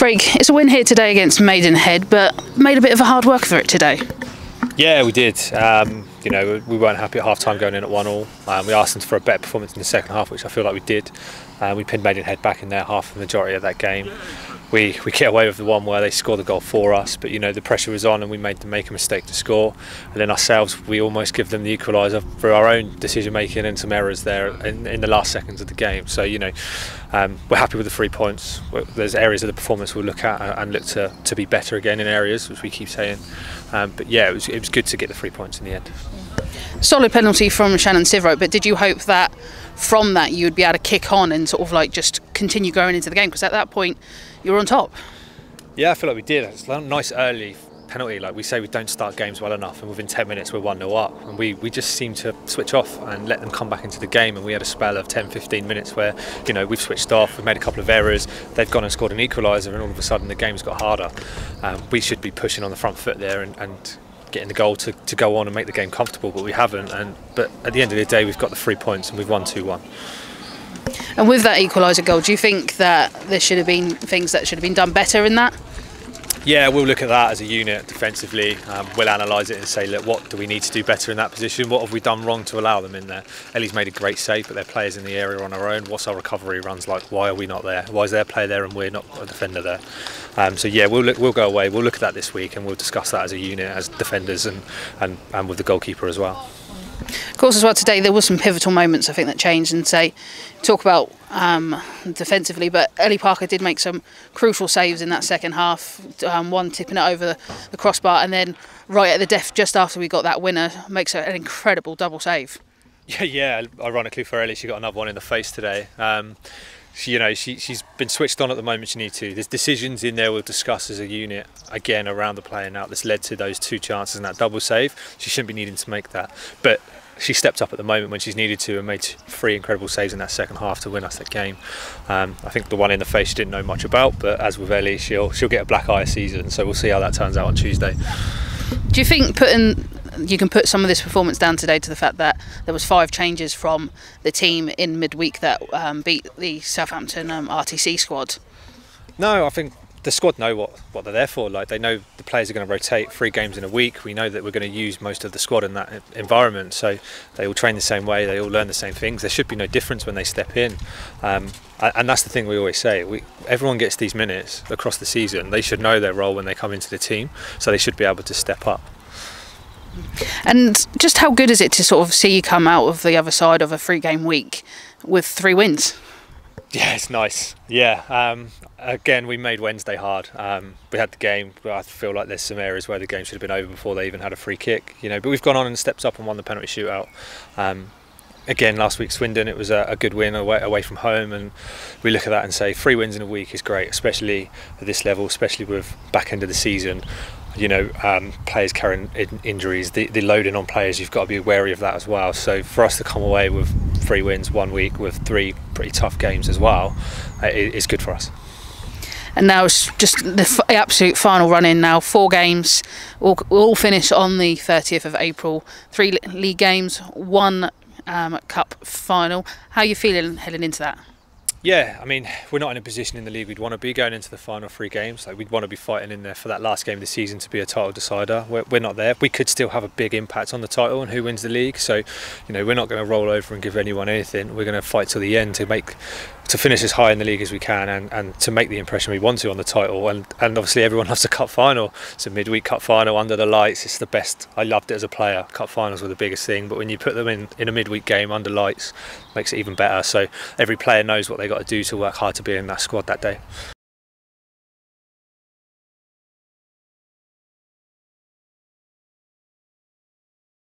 Craig, it's a win here today against Maidenhead, but made a bit of a hard work of it today. Yeah, we did. We weren't happy at half-time going in at 1-1. We asked them for a better performance in the second half, which I feel like we did. We pinned Maidenhead back in their half the majority of that game. We get away with the one where they scored the goal for us, but the pressure was on and we made them make a mistake to score. And then ourselves, we almost give them the equaliser for our own decision making and some errors there in the last seconds of the game. So we're happy with the 3 points. There's areas of the performance we'll look at and look to be better again in areas, which we keep saying. But yeah, it was good to get the 3 points in the end. Solid penalty from Shannon Sivrow, but did you hope that from that you would be able to kick on and sort of like just continue going into the game? Because at that point you were on top. Yeah, I feel like we did. It's a nice early penalty. Like we say, we don't start games well enough, and within 10 minutes we're 1-0 up, and we just seem to switch off and let them come back into the game. And we had a spell of 10-15 minutes where we've switched off, we've made a couple of errors, they've gone and scored an equaliser, and all of a sudden the game's got harder. We should be pushing on the front foot there and getting the goal to go on and make the game comfortable, but we haven't. But at the end of the day, we've got the 3 points and we've won 2-1. And with that equaliser goal, do you think that there should have been things that should have been done better in that? Yeah, we'll look at that as a unit defensively. We'll analyse it and say, look, what do we need to do better in that position? What have we done wrong to allow them in there? Ellie's made a great save, but their players in the area on our own. What's our recovery runs like? Why are we not there? Why is their player there and we're not a defender there? So yeah, we'll go away. We'll look at that this week and we'll discuss that as a unit, as defenders and with the goalkeeper as well. Of course, as well today there were some pivotal moments I think that changed, and talk about defensively, but Ellie Parker did make some crucial saves in that second half, one tipping it over the crossbar, and then right at the death just after we got that winner makes an incredible double save. Yeah, ironically for Ellie, she got another one in the face today. She's been switched on at the moment. She needs to. There's decisions in there we'll discuss as a unit again around the playing out that's led to those 2 chances and that double save. She shouldn't be needing to make that, but she stepped up at the moment when she's needed to and made 3 incredible saves in that second half to win us that game. I think the one in the face she didn't know much about, but as with Ellie, she'll get a black eye a season, so we'll see how that turns out on Tuesday. Do you think you can put some of this performance down today to the fact that there was 5 changes from the team in midweek that beat the Southampton RTC squad? No, I think the squad know what they're there for. Like, they know the players are going to rotate 3 games in a week. We know that we're going to use most of the squad in that environment, so they all train the same way, they all learn the same things. There should be no difference when they step in, and that's the thing we always say. Everyone gets these minutes across the season. They should know their role when they come into the team, so they should be able to step up. And just how good is it to sort of see you come out of the other side of a 3-game week with 3 wins? Yeah, it's nice. Yeah, again, we made Wednesday hard. We had the game, but I feel like there's some areas where the game should have been over before they even had a free kick. But we've gone on and stepped up and won the penalty shootout. Again, last week Swindon, it was a good win away from home, and we look at that and say 3 wins in a week is great, especially at this level, especially with back end of the season. Players carrying injuries, the loading on players, you've got to be wary of that as well. So for us to come away with 3 wins 1 week with 3 pretty tough games as well, is good for us. And now it's just the absolute final run in now. 4 games, all finish on the 30th of April. 3 league games, 1 cup final. How are you feeling heading into that? Yeah, I mean, we're not in a position in the league we'd want to be going into the final 3 games. Like, we'd want to be fighting in there for that last game of the season to be a title decider. We're not there. We could still have a big impact on the title and who wins the league. So, we're not going to roll over and give anyone anything. We're going to fight till the end to finish as high in the league as we can and to make the impression we want to on the title. And obviously everyone loves a cup final. It's a midweek cup final under the lights. It's the best. I loved it as a player. Cup finals were the biggest thing, but when you put them in a midweek game under lights, it makes it even better. So every player knows what they got to do to work hard to be in that squad that day.